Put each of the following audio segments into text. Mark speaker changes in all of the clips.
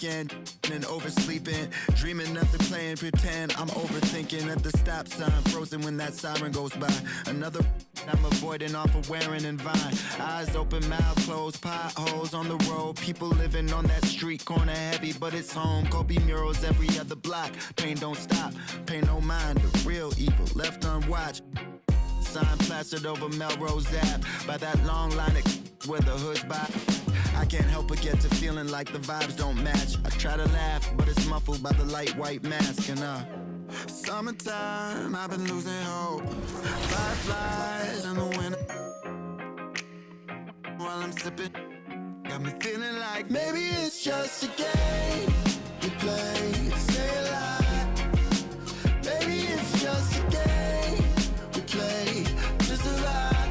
Speaker 1: weekend and oversleeping, dreaming nothing, playing pretend. I'm overthinking at the stop sign, frozen when that siren goes by. Another I'm avoiding off of wearing and Vine. Eyes open, mouth closed, potholes on the road. People living on that street corner heavy, but it's home. Kobe murals every other block. Pain don't stop, pay no mind. The real evil left unwatched. Sign plastered over Melrose Ave by that long line of where the hood's by. I can't help but get to feeling like the vibes don't match. I try to laugh, but it's muffled by the light white mask. And summertime, I've been losing hope. Fireflies in the winter while I'm sipping, got me feeling like maybe it's just a game we play to stay alive. Maybe it's just a game we play just a lie.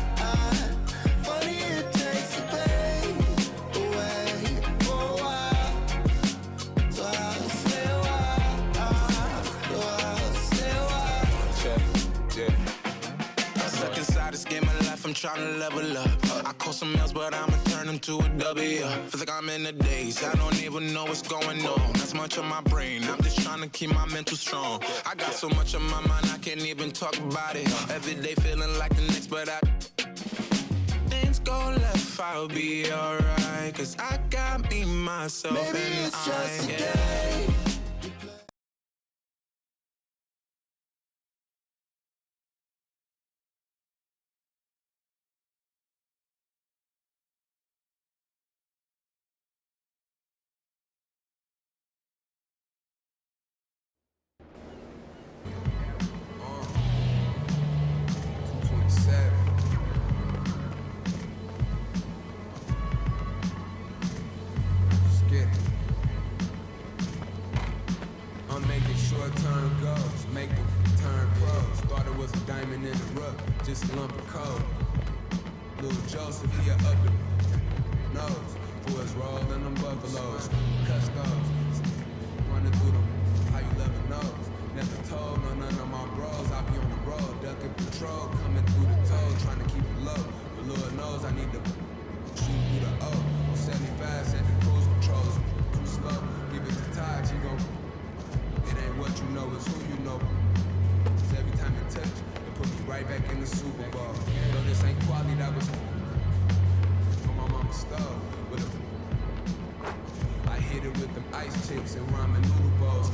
Speaker 1: Funny it takes the pain away for a while, so I'll stay a while. So I'll stay a while.
Speaker 2: I'm stuck inside this game of life, I'm trying to level up. I call some L's, but I'ma turn them to a W. Feel like I'm in the days, I don't even know what's going on. That's much on my brain, I'm just trying to keep my mental strong. I got so much on my mind, I can't even talk about it. Every day feeling like the next, but things go left, I'll be alright. Cause I got me, myself,
Speaker 1: Maybe
Speaker 2: and
Speaker 1: it's just a
Speaker 2: I,
Speaker 1: game.
Speaker 3: I'm making short-term goals, make the turn pros. Thought it was a diamond in the rough, just a lump of coal. Little Joseph, he up the nose. Boys rolling them buffaloes, custos. Running through them, how you never knows. Never told none of my bros, I be on the road, ducking patrol, coming through the toll, trying to keep it low. But Lord knows I need to shoot through the O. On 75, set the cruise controls, too slow. Give it to Taj, he gon' it ain't what you know, it's who you know. Cause every time it touch, it put me right back in the Super Bowl. Though this ain't quality, that was on my mama's stove. I hit it with them ice chips and ramen noodle bowls.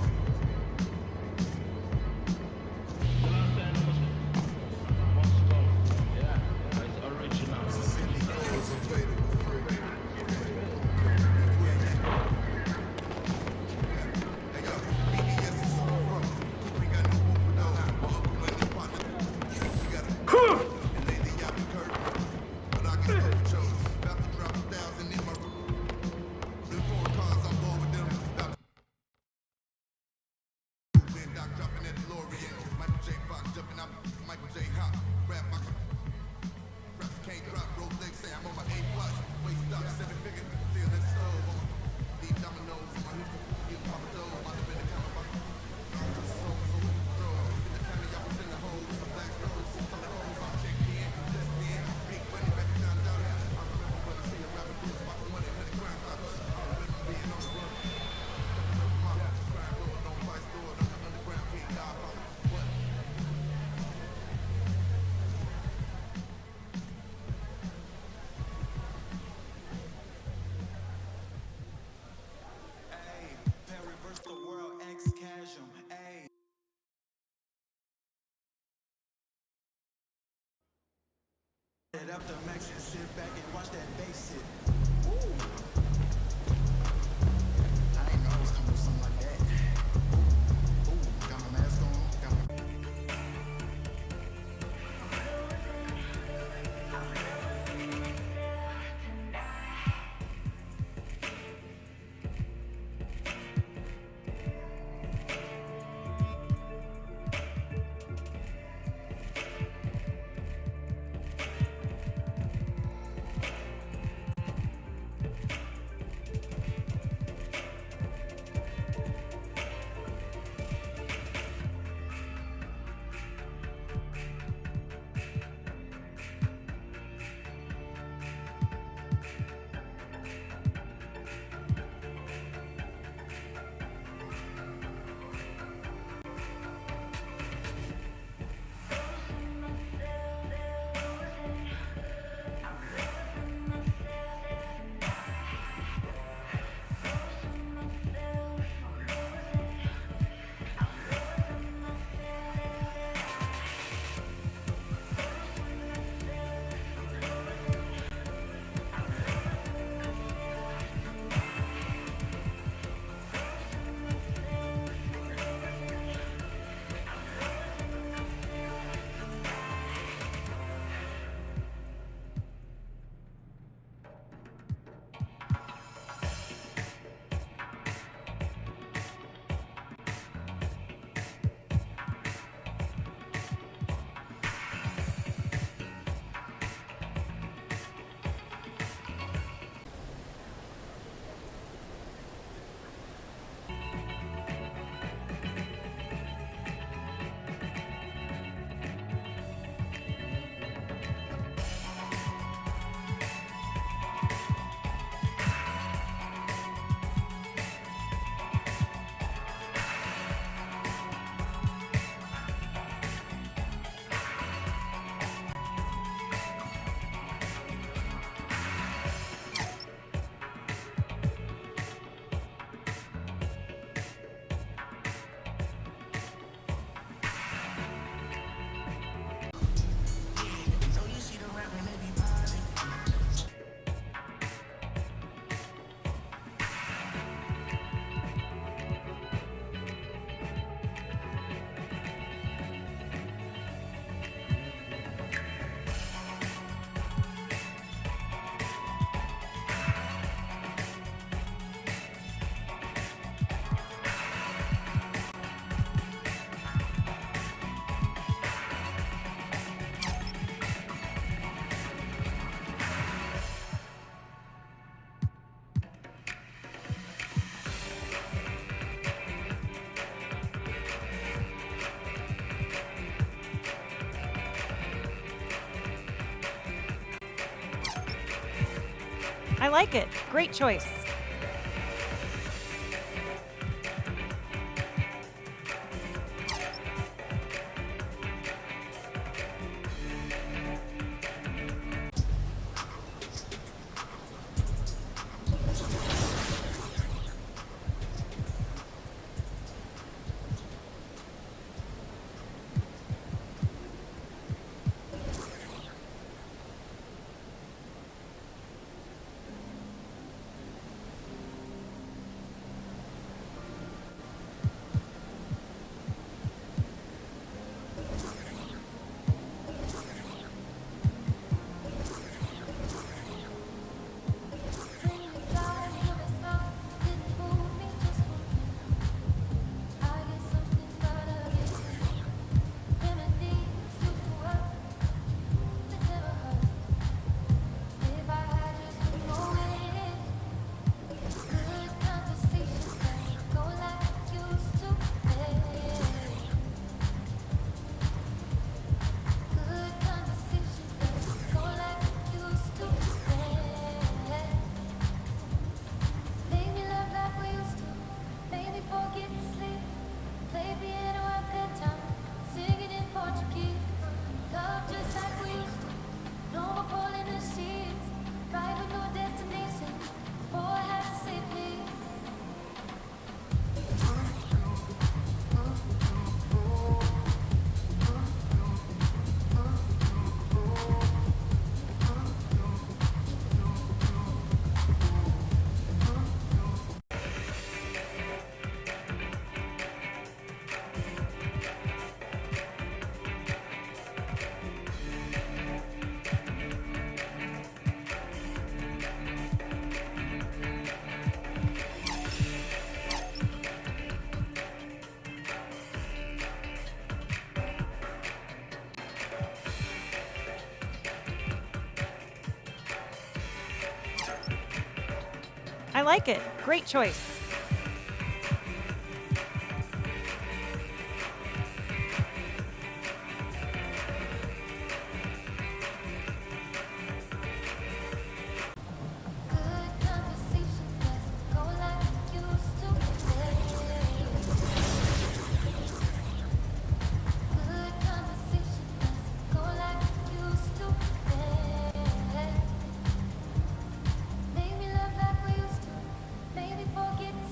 Speaker 4: Up the max and sit back and watch that bass sit. I ain't know I was coming with something like that. Ooh, got my mask on.
Speaker 5: I like it. Great choice. I like it. Great choice.
Speaker 6: Forget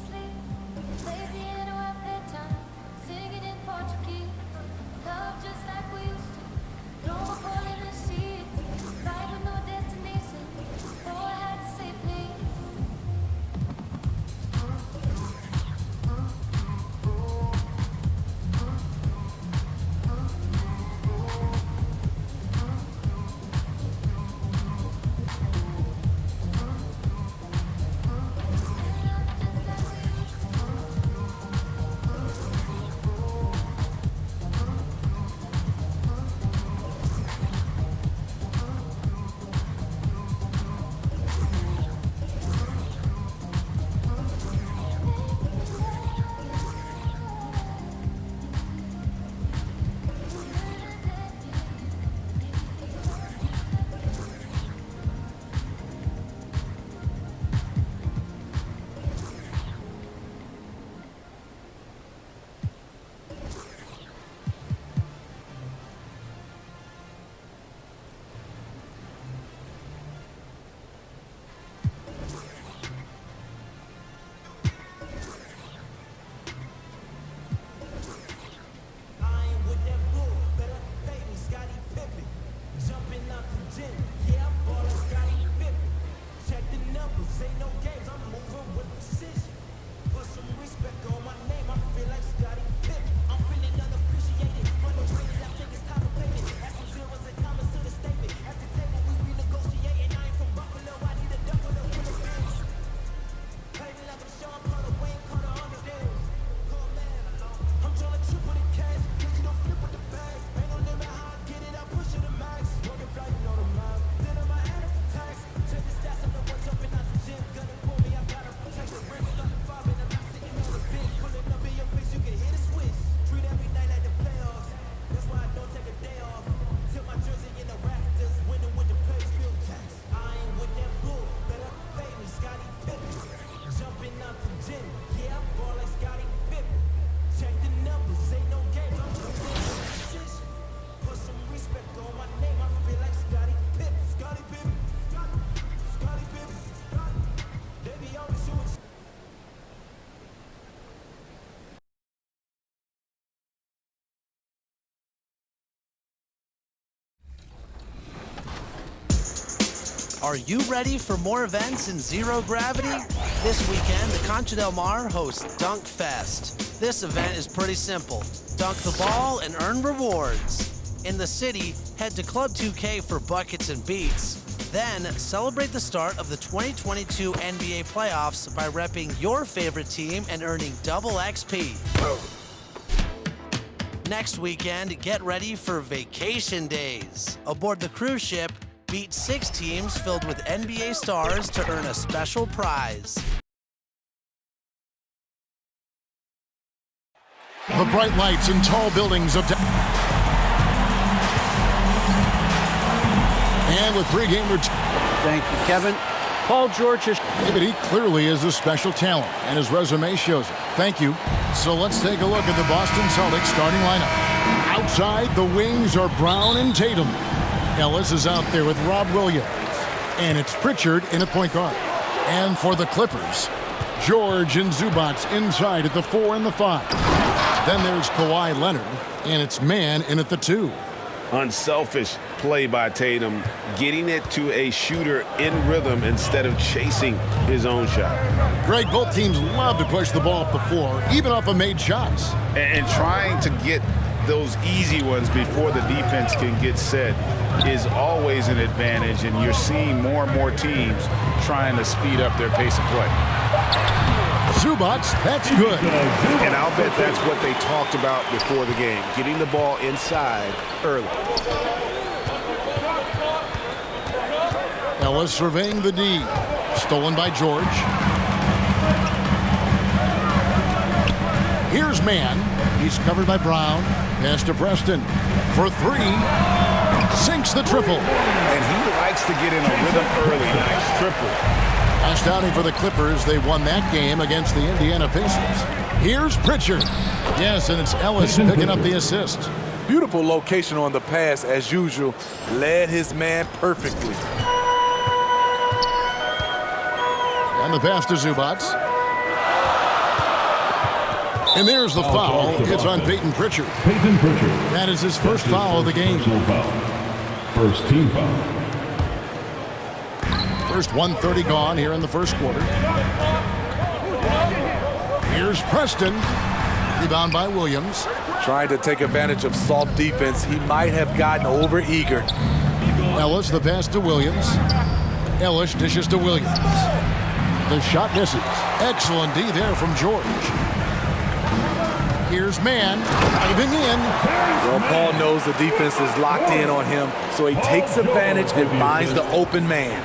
Speaker 6: Are you ready for more events in zero gravity? This weekend, the Concha Del Mar hosts Dunk Fest. This event is pretty simple. Dunk the ball and earn rewards. In the city, head to Club 2K for buckets and beats. Then, celebrate the start of the 2022 NBA playoffs by repping your favorite team and earning double XP. Next weekend, get ready for vacation days. Aboard the cruise ship, beat 6 teams filled with NBA stars to earn a special prize.
Speaker 7: The bright lights and tall buildings of and with pregame routine.
Speaker 8: Thank you, Kevin. Paul George is...
Speaker 7: But he clearly is a special talent, and his resume shows it. Thank you. So let's take a look at the Boston Celtics starting lineup. Outside, the wings are Brown and Tatum. Ellis is out there with Rob Williams. And it's Pritchard in at point guard. And for the Clippers, George and Zubac inside at the 4 and the 5. Then there's Kawhi Leonard, and it's Mann in at the 2.
Speaker 9: Unselfish play by Tatum, getting it to a shooter in rhythm instead of chasing his own shot.
Speaker 7: Greg, both teams love to push the ball up the floor, even off of made shots.
Speaker 9: And trying to get those easy ones before the defense can get set is always an advantage, and you're seeing more and more teams trying to speed up their pace of play.
Speaker 7: Zubac, that's good.
Speaker 9: And I'll bet that's what they talked about before the game, getting the ball inside early.
Speaker 7: Ellis surveying the D. Stolen by George. Here's Mann. He's covered by Brown. Pass to Preston. For 3. Sinks the triple.
Speaker 9: And he likes to get in a rhythm early. Nice triple.
Speaker 7: Last outing for the Clippers. They won that game against the Indiana Pacers. Here's Pritchard. Yes, and it's Ellis picking up the assist.
Speaker 10: Beautiful location on the pass, as usual. Led his man perfectly.
Speaker 7: And the pass to Zubac. And there's the foul. It's on Peyton Pritchard.
Speaker 11: Peyton Pritchard.
Speaker 7: That is his first foul of the game.
Speaker 11: First team foul.
Speaker 7: First 1:30 gone here in the first quarter. Here's Preston. Rebound by Williams.
Speaker 10: Trying to take advantage of soft defense. He might have gotten over-eager.
Speaker 7: Ellis, the pass to Williams. Ellis dishes to Williams. The shot misses. Excellent D there from George. Here's Mann, diving in.
Speaker 10: Well, Paul knows the defense is locked in on him, so he takes advantage and finds the open man.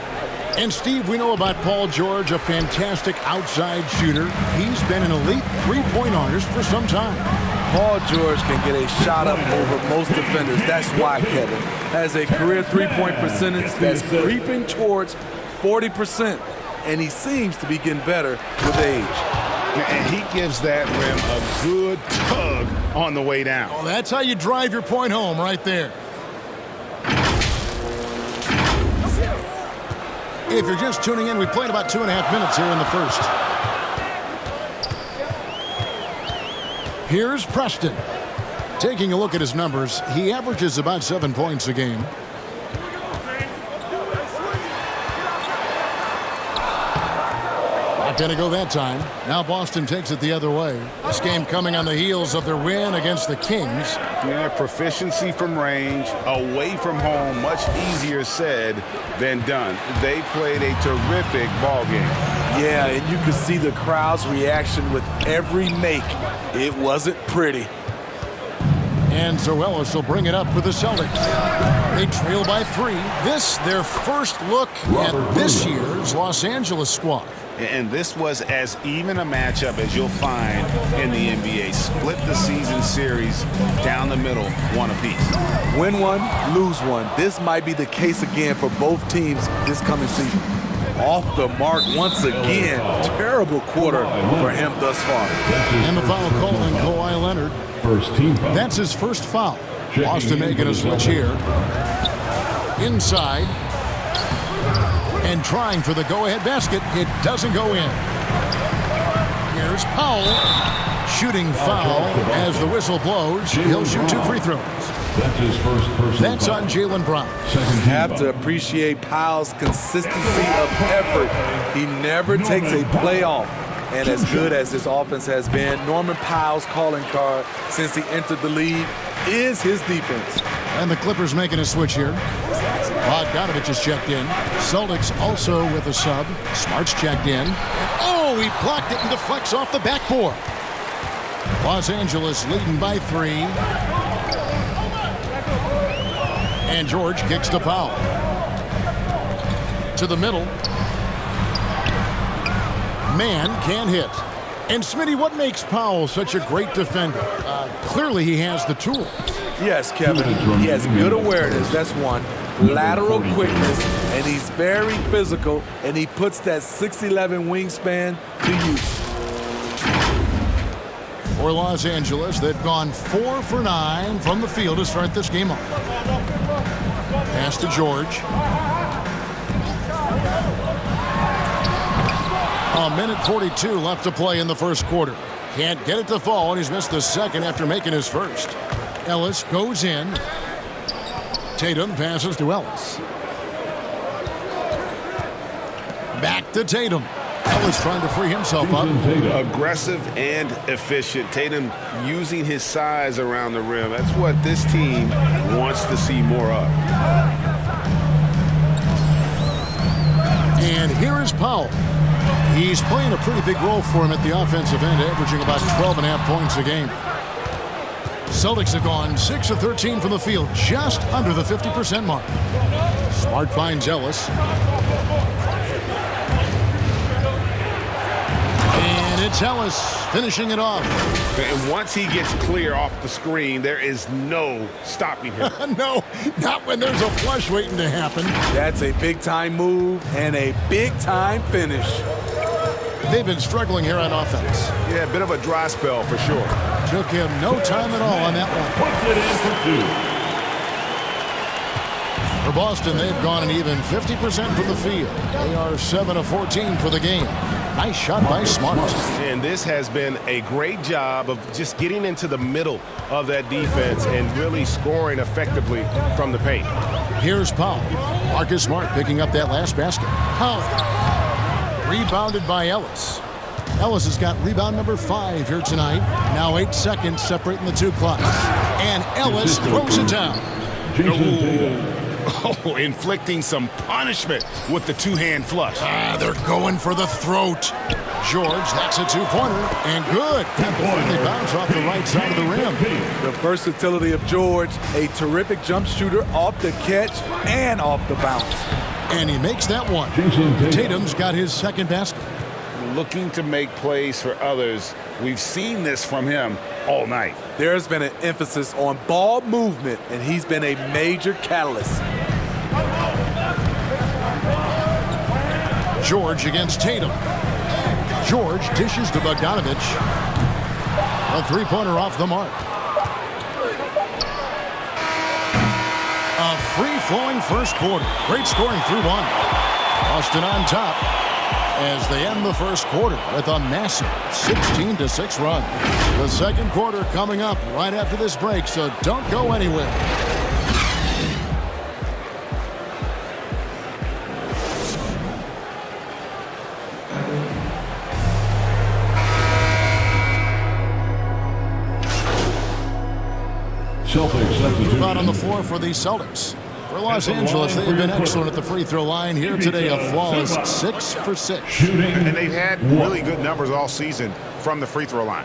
Speaker 7: And Steve, we know about Paul George, a fantastic outside shooter. He's been an elite three-point artist for some time.
Speaker 10: Paul George can get a shot up over most defenders. That's why Kevin has a career three-point percentage that's creeping towards 40%, and he seems to be getting better with age.
Speaker 9: And he gives that rim a good tug on the way down.
Speaker 7: Well, that's how you drive your point home right there. If you're just tuning in, we played about 2.5 minutes here in the first. Here's Preston. Taking a look at his numbers, he averages about 7 points a game. Not going to go that time. Now Boston takes it the other way. This game coming on the heels of their win against the Kings.
Speaker 9: Yeah, proficiency from range, away from home, much easier said than done. They played a terrific ball game.
Speaker 10: Yeah, and you could see the crowd's reaction with every make. It wasn't pretty.
Speaker 7: And so Ellis will bring it up for the Celtics. They trail by 3. This, their first look at this year's Los Angeles squad.
Speaker 9: And this was as even a matchup as you'll find in the NBA. Split the season series down the middle, one apiece.
Speaker 10: Win one, lose one. This might be the case again for both teams this coming season. Off the mark once again. Terrible quarter for him thus far.
Speaker 7: And the foul call on Kawhi Leonard.
Speaker 11: First team foul.
Speaker 7: That's his first foul. Boston making a switch here. Inside. And trying for the go-ahead basket. It doesn't go in. Here's Powell. Shooting foul as the whistle blows. He'll shoot 2 free throws.
Speaker 11: That's his first personal
Speaker 7: That's
Speaker 11: foul.
Speaker 7: on Jaylen Brown.
Speaker 10: Have to appreciate Powell's consistency of effort. He never takes a play off. And as good as this offense has been, Norman Powell's calling card since he entered the league is his defense.
Speaker 7: And the Clippers making a switch here. Bogdanovich is checked in. Celtics also with a sub. Smart's checked in. Oh, he blocked it and deflects off the backboard. Los Angeles leading by 3. And George kicks to Powell. To the middle. Man can't hit. And Smitty, what makes Powell such a great defender? Clearly he has the tools.
Speaker 10: Yes, Kevin. He has good awareness, that's one. Lateral quickness, and he's very physical, and he puts that 6'11" wingspan to use.
Speaker 7: For Los Angeles, they've gone 4 for 9 from the field to start this game off. Pass to George. A minute 42 left to play in the first quarter. Can't get it to fall, and he's missed the second after making his first. Ellis goes in. Tatum passes to Ellis. Back to Tatum. Ellis trying to free himself up.
Speaker 9: Aggressive and efficient. Tatum using his size around the rim. That's what this team wants to see more of.
Speaker 7: And here is Powell. He's playing a pretty big role for him at the offensive end, averaging about 12.5 points a game. Celtics have gone 6 of 13 from the field, just under the 50% mark. Smart finds Ellis. And it's Ellis finishing it off.
Speaker 9: And once he gets clear off the screen, there is no stopping him.
Speaker 7: No, not when there's a flush waiting to happen.
Speaker 10: That's a big-time move and a big-time finish.
Speaker 7: They've been struggling here on offense.
Speaker 9: Yeah, a bit of a dry spell for sure.
Speaker 7: Took him no time at all on that one. For Boston, they've gone an even 50% from the field. They are 7 of 14 for the game. Nice shot by Smart.
Speaker 9: And this has been a great job of just getting into the middle of that defense and really scoring effectively from the paint.
Speaker 7: Here's Powell. Marcus Smart picking up that last basket. Powell. Rebounded by Ellis. Ellis has got rebound number 5 here tonight. Now 8 seconds separating the two clocks. And Ellis throws it down.
Speaker 9: Oh, inflicting some punishment with the two-hand flush.
Speaker 7: They're going for the throat. George, that's a two-pointer. And good. They bounce off the right side of the rim.
Speaker 10: The versatility of George, a terrific jump shooter off the catch and off the bounce.
Speaker 7: And he makes that one. Tatum's got his second basket.
Speaker 9: Looking to make plays for others. We've seen this from him all night.
Speaker 10: There's been an emphasis on ball movement, and he's been a major catalyst.
Speaker 7: George against Tatum. George dishes to Bogdanovich. A three-pointer off the mark. A free-flowing first quarter. Great scoring through one. Boston on top as they end the first quarter with a massive 16-6 run. The second quarter coming up right after this break, so don't go anywhere.
Speaker 11: Celtics substitute.
Speaker 7: Out on the floor for the Celtics. For Los Angeles, they have been excellent at the free throw line. Here today, a flawless 6 for 6.
Speaker 9: And they've had really good numbers all season from the free throw line.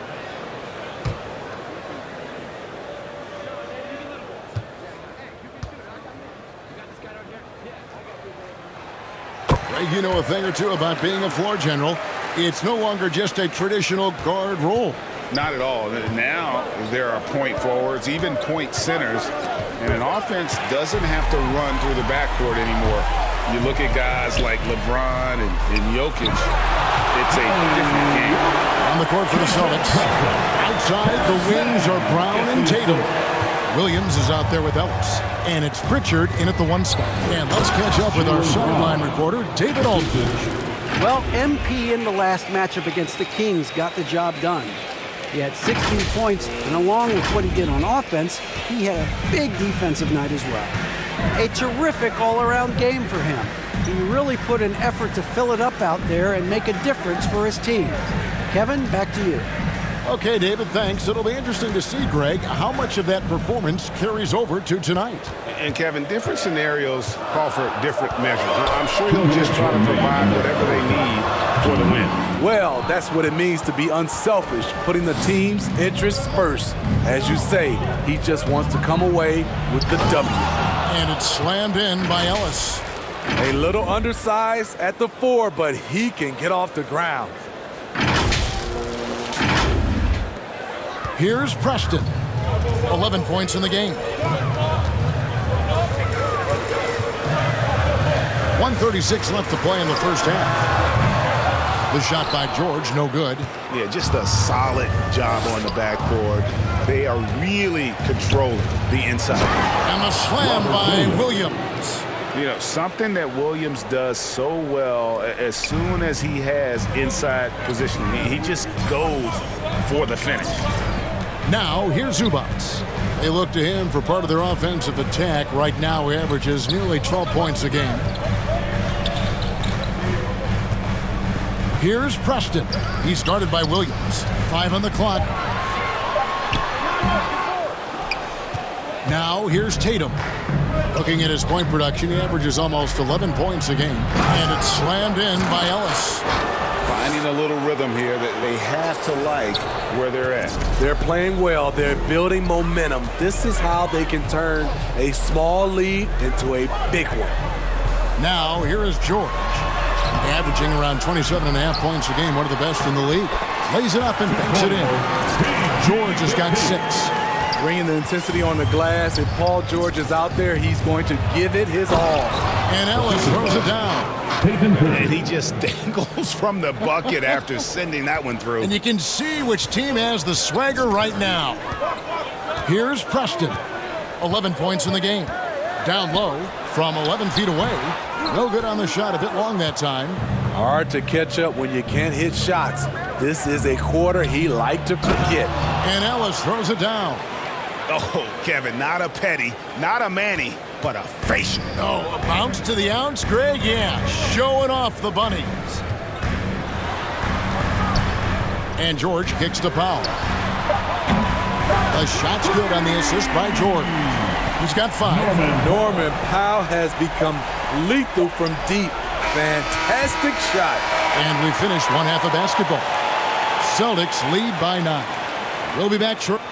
Speaker 7: Greg, you know a thing or two about being a floor general. It's no longer just a traditional guard role.
Speaker 9: Not at all. Now there are point forwards, even point centers, and an offense doesn't have to run through the backcourt anymore. You look at guys like LeBron and Jokic, it's a different game.
Speaker 7: On the court for the Celtics. Outside, the wings are Brown and Tatum. Williams is out there with Ellis. And it's Pritchard in at the 1 spot. And let's catch up with our sideline reporter, David Aldridge.
Speaker 8: Well, MP in the last matchup against the Kings got the job done. He had 16 points, and along with what he did on offense, he had a big defensive night as well. A terrific all-around game for him. He really put an effort to fill it up out there and make a difference for his team. Kevin, back to you.
Speaker 7: Okay, David, thanks. It'll be interesting to see, Greg, how much of that performance carries over to tonight.
Speaker 9: And Kevin, different scenarios call for different measures. I'm sure he'll just try to provide whatever they need for the win.
Speaker 10: Well, that's what it means to be unselfish, putting the team's interests first. As you say, he just wants to come away with the W.
Speaker 7: And it's slammed in by Ellis.
Speaker 10: A little undersized at the 4, but he can get off the ground.
Speaker 7: Here's Preston. 11 points in the game. 1:36 left to play in the first half. The shot by George, no good.
Speaker 9: Yeah, just a solid job on the backboard. They are really controlling the inside.
Speaker 7: And the slam by Williams.
Speaker 9: You know, something that Williams does so well, as soon as he has inside positioning, he just goes for the finish.
Speaker 7: Now, here's Zubac. They look to him for part of their offensive attack. Right now, he averages nearly 12 points a game. Here's Preston. He's guarded by Williams. 5 on the clock. Now, here's Tatum. Looking at his point production, he averages almost 11 points a game. And it's slammed in by Ellis.
Speaker 9: Finding a little rhythm here that they have to like where they're at.
Speaker 10: They're playing well. They're building momentum. This is how they can turn a small lead into a big one.
Speaker 7: Now, here is George. Averaging around 27.5 points a game, one of the best in the league. Lays it up and banks it in. George has got 6.
Speaker 10: Bringing the intensity on the glass. If Paul George is out there, he's going to give it his all.
Speaker 7: And Ellis throws it down.
Speaker 9: And he just dangles from the bucket after sending that one through.
Speaker 7: And you can see which team has the swagger right now. Here's Preston. 11 points in the game. Down low from 11 feet away. No good on the shot, a bit long that time.
Speaker 10: Hard to catch up when you can't hit shots. This is a quarter he liked to forget.
Speaker 7: And Ellis throws it down.
Speaker 9: Oh, Kevin, not a petty, not a Manny, but a facial.
Speaker 7: Oh, a bounce to the ounce, Greg? Yeah, showing off the bunnies. And George kicks the foul. The shot's good on the assist by George. He's got 5.
Speaker 10: Norman Powell has become lethal from deep. Fantastic shot.
Speaker 7: And we finished one half of basketball. Celtics lead by 9. We'll be back shortly.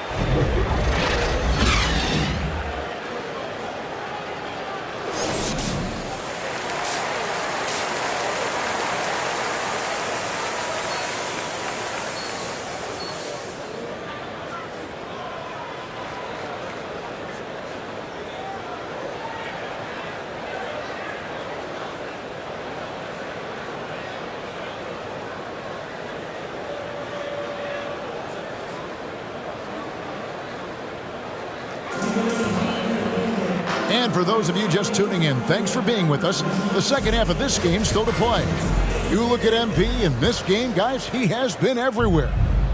Speaker 7: And for those of you just tuning in, thanks for being with us. The second half of this game still to play. You look at MP in this game, guys, he has been everywhere.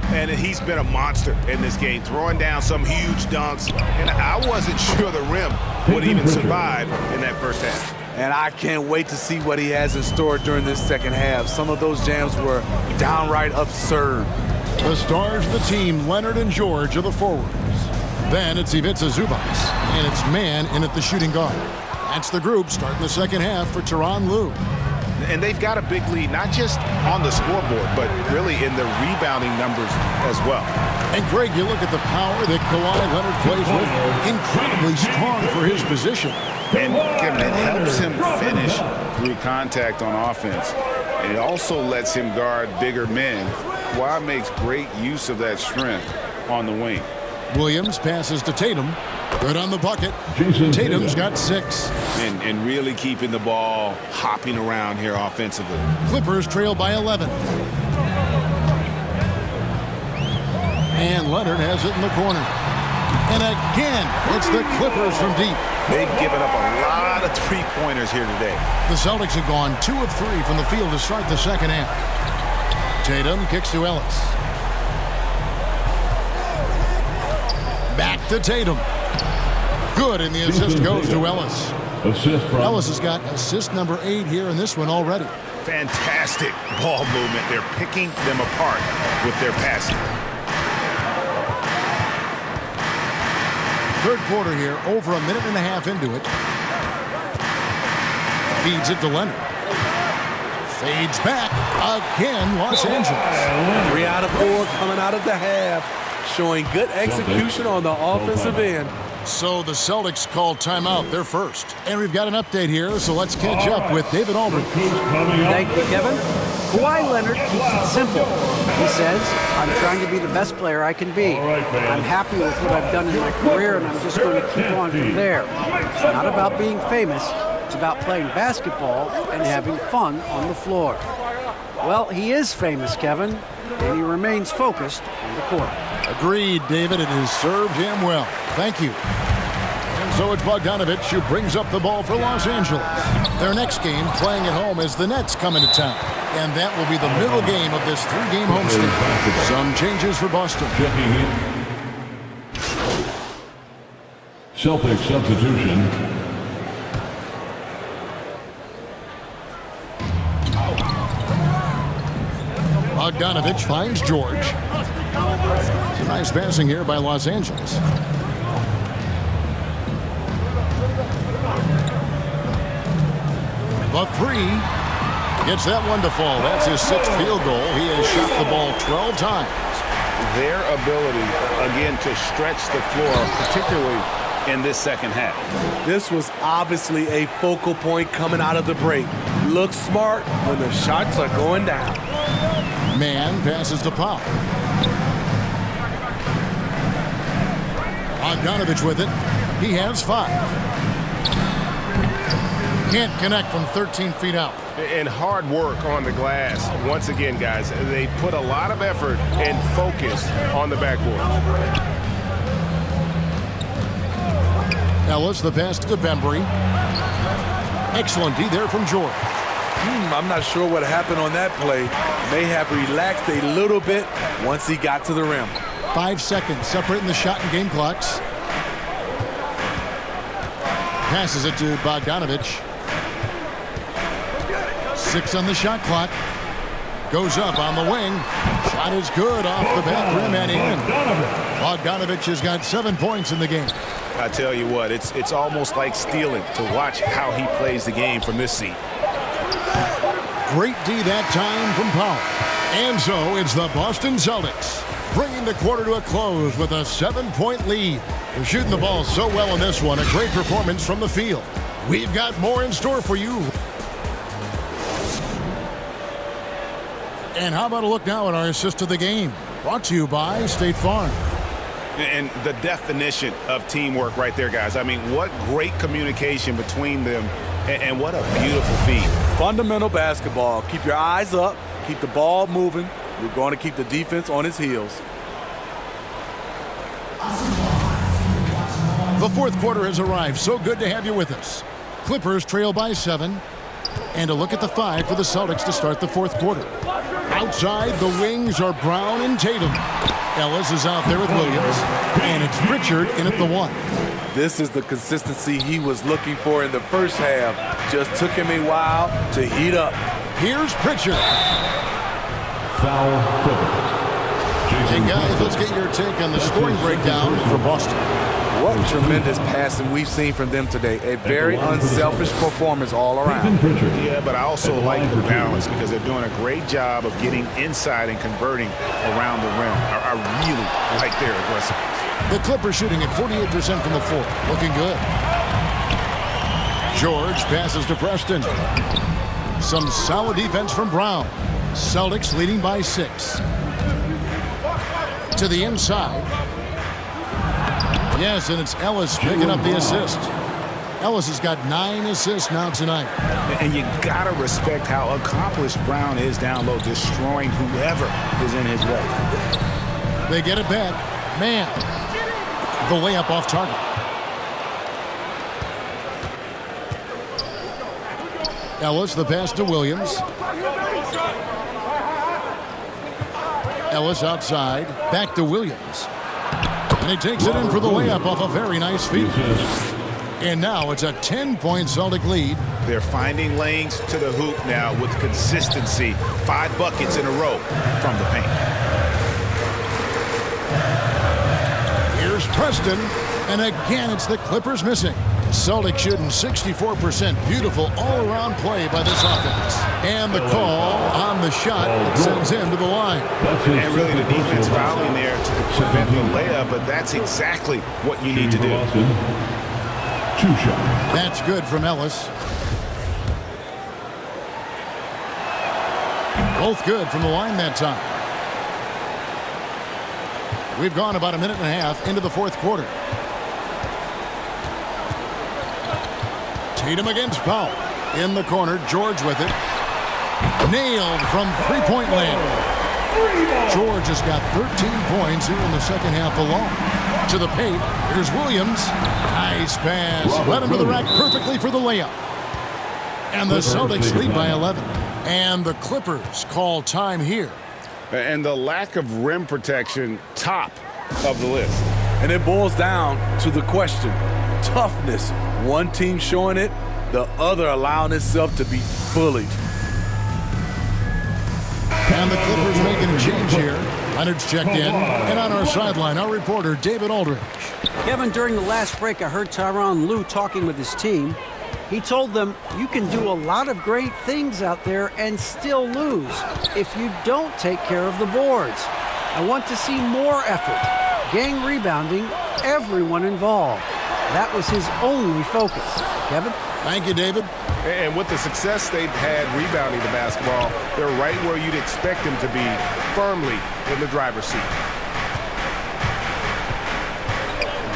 Speaker 9: And he's been a monster in this game, throwing down some huge dunks. And I wasn't sure the rim would even survive in that first half.
Speaker 10: And I can't wait to see what he has in store during this second half. Some of those jams were downright absurd.
Speaker 7: The stars of the team, Leonard and George, are the forwards. Then it's Ivica Zubac, and it's man in at the shooting guard. That's the group starting the second half for Tyronn Lue.
Speaker 9: And they've got a big lead, not just on the scoreboard, but really in the rebounding numbers as well.
Speaker 7: And Greg, you look at the power that Kawhi Leonard plays with, incredibly strong for his position.
Speaker 9: And Kevin, it helps him finish through contact on offense. And it also lets him guard bigger men. Kawhi makes great use of that strength on the wing.
Speaker 7: Williams passes to Tatum. Good on the bucket. Tatum's got 6.
Speaker 9: And really keeping the ball hopping around here offensively.
Speaker 7: Clippers trail by 11. And Leonard has it in the corner. And again, it's the Clippers from deep.
Speaker 9: They've given up a lot of three-pointers here today.
Speaker 7: The Celtics have gone 2 of 3 from the field to start the second half. Tatum kicks to Ellis. Back to Tatum. Good, and the assist goes to Ellis.
Speaker 11: Assist from
Speaker 7: Ellis has got assist number 8 here in this one already.
Speaker 9: Fantastic ball movement. They're picking them apart with their passing.
Speaker 7: Third quarter here, over a minute and a half into it. Feeds it to Leonard. Fades back again, Los Angeles.
Speaker 10: 3 out of 4 coming out of the half, showing good execution on the offensive end.
Speaker 7: So the Celtics called timeout, their first. And we've got an update here, so let's catch up with David Aldridge.
Speaker 8: Thank you, Kevin. Kawhi Leonard keeps it simple. He says, I'm trying to be the best player I can be. I'm happy with what I've done in my career, and I'm just going to keep on from there. It's not about being famous. It's about playing basketball and having fun on the floor. Well, he is famous, Kevin, and he remains focused on the court.
Speaker 7: Agreed, David. It has served him well. Thank you. And so it's Bogdanovich who brings up the ball for Los Angeles. Their next game, playing at home, as the Nets come into town. And that will be the middle game of this 3-game homestand. Some changes for Boston.
Speaker 11: checking in. Celtics substitution.
Speaker 7: Bogdanovich finds George. It's a nice passing here by Los Angeles. The 3 gets that one to fall. That's his 6th field goal. He has shot the ball 12 times.
Speaker 9: Their ability, again, to stretch the floor, particularly in this second half.
Speaker 10: This was obviously a focal point coming out of the break. Look smart when the shots are going down.
Speaker 7: Man passes to Powell. Bogdanovich with it. He has 5. Can't connect from 13 feet out.
Speaker 9: And hard work on the glass. Once again, guys, they put a lot of effort and focus on the backboard.
Speaker 7: Ellis, the pass to Bembry. Excellent D there from George.
Speaker 10: I'm not sure what happened on that play. May have relaxed a little bit once he got to the rim.
Speaker 7: 5 seconds separating the shot and game clocks. Passes it to Bogdanovich. 6 on the shot clock. Goes up on the wing. Shot is good off the back rim and in. Bogdanovich has got 7 points in the game.
Speaker 9: I tell you what, it's almost like stealing to watch how he plays the game from this seat.
Speaker 7: Great D that time from Powell. And so it's the Boston Celtics bringing the quarter to a close with a 7-point lead. They're shooting the ball so well in this one. A great performance from the field. We've got more in store for you. And how about a look now at our assist of the game? Brought to you by State Farm.
Speaker 9: And the definition of teamwork right there, guys. I mean, what great communication between them, and what a beautiful feed.
Speaker 10: Fundamental basketball. Keep your eyes up. Keep the ball moving. You're going to keep the defense on its heels.
Speaker 7: The fourth quarter has arrived. So good to have you with us. Clippers trail by 7. And a look at the 5 for the Celtics to start the fourth quarter. Outside, the wings are Brown and Tatum. Ellis is out there with Williams. And it's Pritchard in at the 1.
Speaker 10: This is the consistency he was looking for in the first half. Just took him a while to heat up.
Speaker 7: Here's Pritchard.
Speaker 11: Foul.
Speaker 7: Hey guys, let's get your take on the scoring breakdown for Boston.
Speaker 10: What tremendous passing we've seen from them today. A very unselfish performance all around.
Speaker 9: Yeah, but I also like the balance because they're doing a great job of getting inside and converting around the rim. I really like their aggressiveness.
Speaker 7: The Clippers shooting at 48% from the floor. Looking good. George passes to Preston. Some solid defense from Brown. Celtics leading by 6. To the inside. Yes, and it's Ellis picking up the assist. Ellis has got 9 assists now tonight.
Speaker 9: And you got to respect how accomplished Brown is down low, destroying whoever is in his way.
Speaker 7: They get it back. Man, the layup off target. Ellis, the pass to Williams. Ellis outside, back to Williams. And he takes it in for the layup off a very nice feed. And now it's a 10-point Celtic lead.
Speaker 9: They're finding lanes to the hoop now with consistency. 5 buckets in a row from the paint.
Speaker 7: Here's Preston. And again, it's the Clippers missing. Celtics shooting 64%. Beautiful all-around play by this offense. And the call on the shot that sends him to the line.
Speaker 9: And really the defense fouling there to prevent the layup, but that's exactly what you need to do.
Speaker 11: 2 shots.
Speaker 7: That's good from Ellis. Both good from the line that time. We've gone about a minute and a half into the fourth quarter. Tatum against Powell. In the corner, George with it. Nailed from three-point land. George has got 13 points here in the second half alone. To the paint, here's Williams. Nice pass. Led him to the rack perfectly for the layup. And the Celtics lead by 11. And the Clippers call time here.
Speaker 9: And the lack of rim protection, top of the list.
Speaker 10: And it boils down to the question. Toughness. One team showing it, the other allowing itself to be bullied.
Speaker 7: And the Clippers making a change here. Leonard's checked in. And on our sideline, our reporter, David Aldridge.
Speaker 8: Kevin, during the last break, I heard Tyronn Lue talking with his team. He told them, you can do a lot of great things out there and still lose if you don't take care of the boards. I want to see more effort, gang rebounding, everyone involved. That was his only focus. Kevin?
Speaker 7: Thank you, David.
Speaker 9: And with the success they've had rebounding the basketball, they're right where you'd expect them to be, firmly in the driver's seat.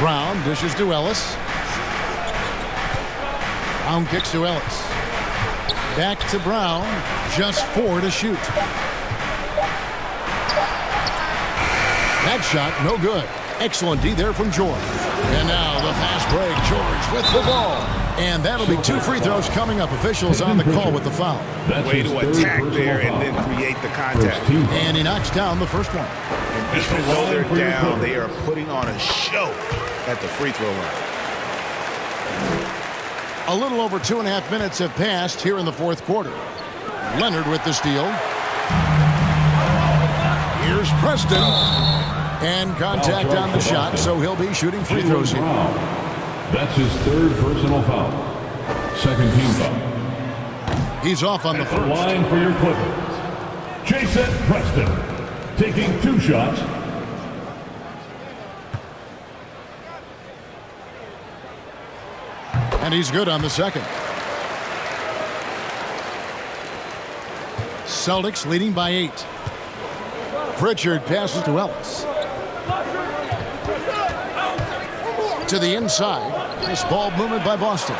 Speaker 7: Brown dishes to Ellis. Brown kicks to Ellis. Back to Brown. Just 4 to shoot. That shot, no good. Excellent D there from George. And now the fast break. George with the ball. And that'll be 2 free throws coming up. Officials on the call with the foul.
Speaker 9: Way to attack there and then create the contact.
Speaker 7: And he knocks down the first one.
Speaker 9: And even though they're down, they are putting on a show at the free throw line.
Speaker 7: A little over 2.5 minutes have passed here in the fourth quarter. Leonard with the steal. Here's Preston. And contact on the shot, so he'll be shooting free throws here.
Speaker 11: That's his 3rd personal foul. 2nd team foul.
Speaker 7: He's off on the first.
Speaker 11: Line for your Clippers. Jason Preston taking 2 shots.
Speaker 7: And he's good on the second. Celtics leading by 8. Pritchard passes to Ellis. To the inside. Nice ball movement by Boston.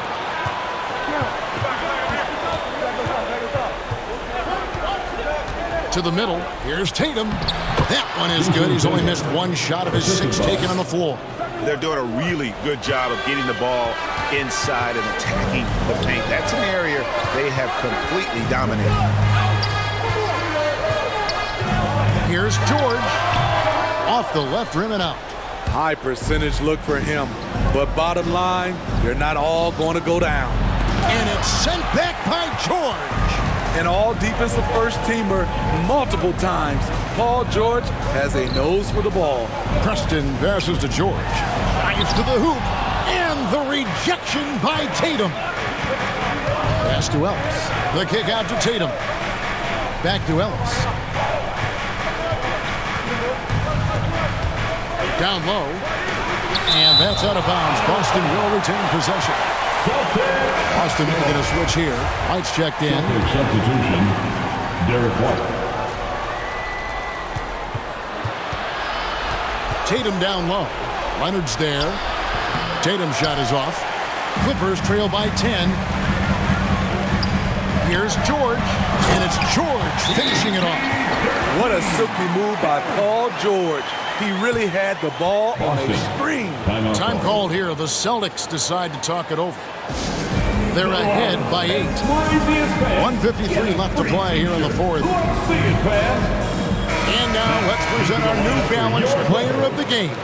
Speaker 7: To the middle. Here's Tatum. That one is good. He's only missed 1 shot of his 6 taken on the floor.
Speaker 9: They're doing a really good job of getting the ball inside and attacking the paint. That's an area they have completely dominated.
Speaker 7: Here's George. Off the left rim and out.
Speaker 10: High percentage look for him. But bottom line, they're not all going to go down.
Speaker 7: And it's sent back by George.
Speaker 10: An all-defensive first-teamer multiple times. Paul George has a nose for the ball.
Speaker 7: Preston passes to George. Drives to the hoop. And the rejection by Tatum. Pass to Ellis. The kick out to Tatum. Back to Ellis. Down low. And that's out of bounds. Boston will retain possession. Boston making a switch here. White's checked in.
Speaker 11: Substitution, Derek White.
Speaker 7: Tatum down low. Leonard's there. Tatum's shot is off. Clippers trail by 10. Here's George. And it's George finishing it off.
Speaker 10: What a silky move by Paul George. He really had the ball on a string.
Speaker 7: Time called here. The Celtics decide to talk it over. They're ahead by 8. 1:53 left to play here in the fourth. And now let's present our New Balance Player of the Game.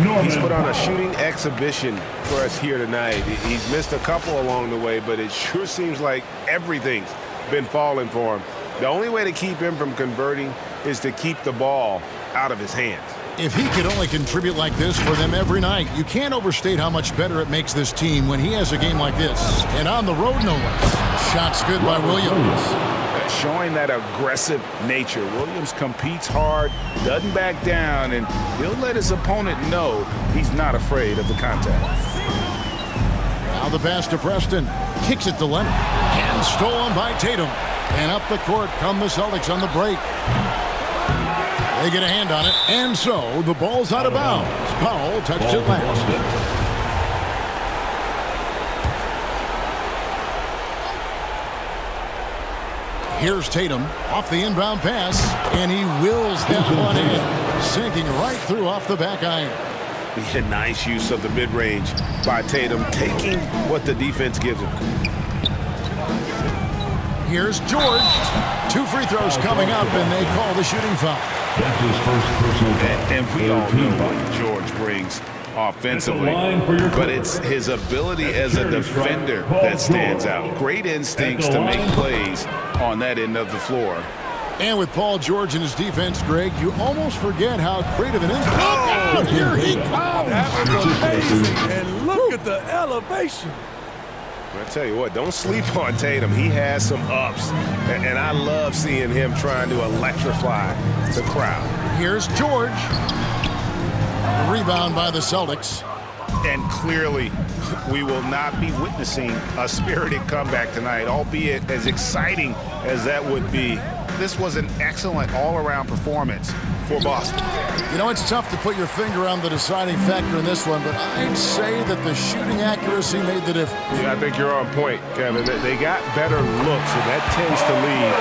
Speaker 11: Norman
Speaker 12: He's put on a
Speaker 11: Powell.
Speaker 12: shooting exhibition for us here tonight. He's missed a couple along the way, but it sure seems like everything's been falling for him. The only way to keep him from converting is to keep the ball out of his hands.
Speaker 7: If he could only contribute like this for them every night, you can't overstate how much better it makes this team when he has a game like this. And on the road, no less. Shots good by Williams.
Speaker 9: Showing that aggressive nature. Williams competes hard, doesn't back down, and he'll let his opponent know he's not afraid of the contact.
Speaker 7: Now the pass to Preston. Kicks it to Leonard. And stolen by Tatum. And up the court come the Celtics on the break. They get a hand on it, and so the ball's out of bounds. Powell touched it last. Here's Tatum off the inbound pass, and he wills that one in, sinking right through off the back iron.
Speaker 12: Yeah, nice use of the mid-range by Tatum, taking what the defense gives him.
Speaker 7: Here's George. 2 free throws coming up, and they call the shooting foul.
Speaker 11: That's his first personal foul.
Speaker 12: And we all know what George brings offensively, but it's his ability as a defender that stands out. Great instincts to make plays on that end of the floor.
Speaker 7: And with Paul George and his defense, Greg, you almost forget how creative it is. Look out! Here he comes!
Speaker 10: That was amazing, and look at the elevation.
Speaker 12: I tell you what, don't sleep on Tatum. He has some ups, and I love seeing him trying to electrify the crowd.
Speaker 7: Here's George. The rebound by the Celtics.
Speaker 9: And clearly, we will not be witnessing a spirited comeback tonight, albeit as exciting as that would be. This was an excellent all-around performance for Boston.
Speaker 7: You know, it's tough to put your finger on the deciding factor in this one, but I'd say that the shooting accuracy made the difference.
Speaker 12: Yeah, I think you're on point, Kevin. They got better looks, and that tends to lead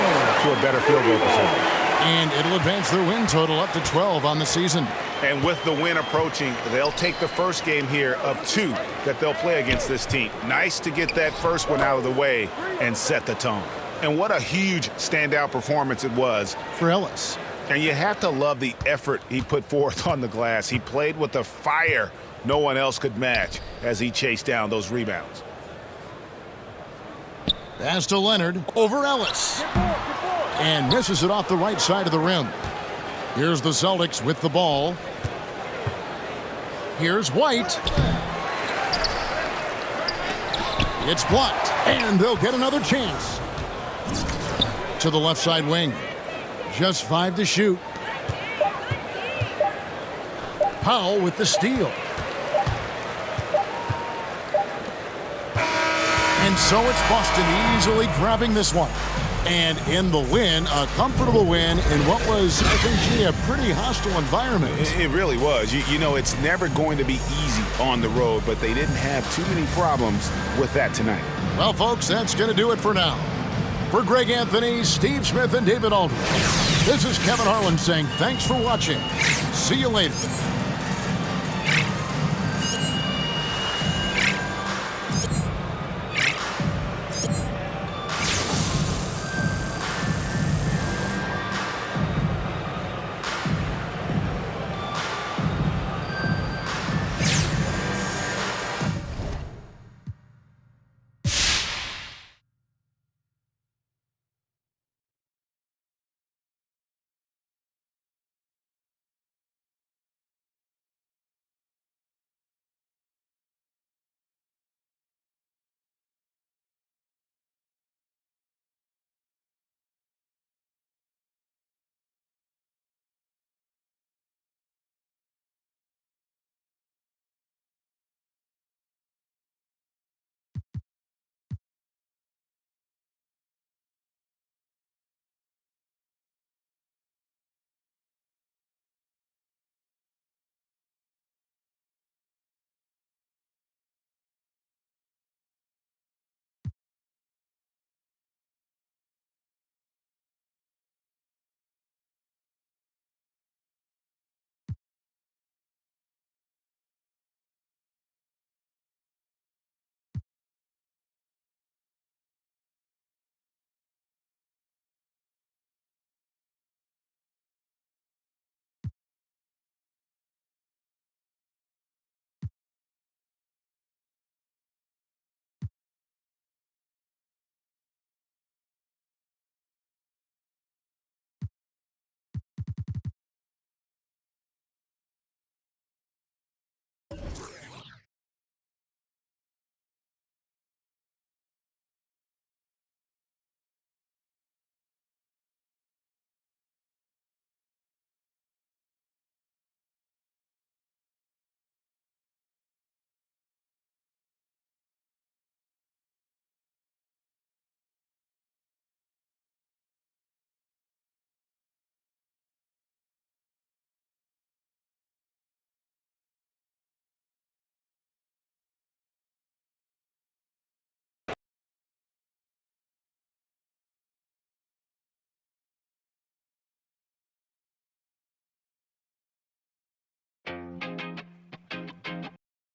Speaker 12: to a better field goal percentage.
Speaker 7: And it'll advance their win total up to 12 on the season.
Speaker 9: And with the win approaching, they'll take the first game here of 2 that they'll play against this team. Nice to get that first one out of the way and set the tone. And what a huge standout performance it was
Speaker 7: for Ellis.
Speaker 9: And you have to love the effort he put forth on the glass. He played with a fire no one else could match as he chased down those rebounds.
Speaker 7: Pass to Leonard over Ellis. And misses it off the right side of the rim. Here's the Celtics with the ball. Here's White. It's blocked, and they'll get another chance. To the left side wing. Just 5 to shoot. Powell with the steal. And so it's Boston easily grabbing this one. And in the win, a comfortable win in what was, I think, Gee, a pretty hostile environment.
Speaker 9: It really was. You know, it's never going to be easy on the road, but they didn't have too many problems with that tonight.
Speaker 7: Well, folks, that's going to do it for now. For Greg Anthony, Steve Smith, and David Aldridge, this is Kevin Harlan saying thanks for watching. See you later.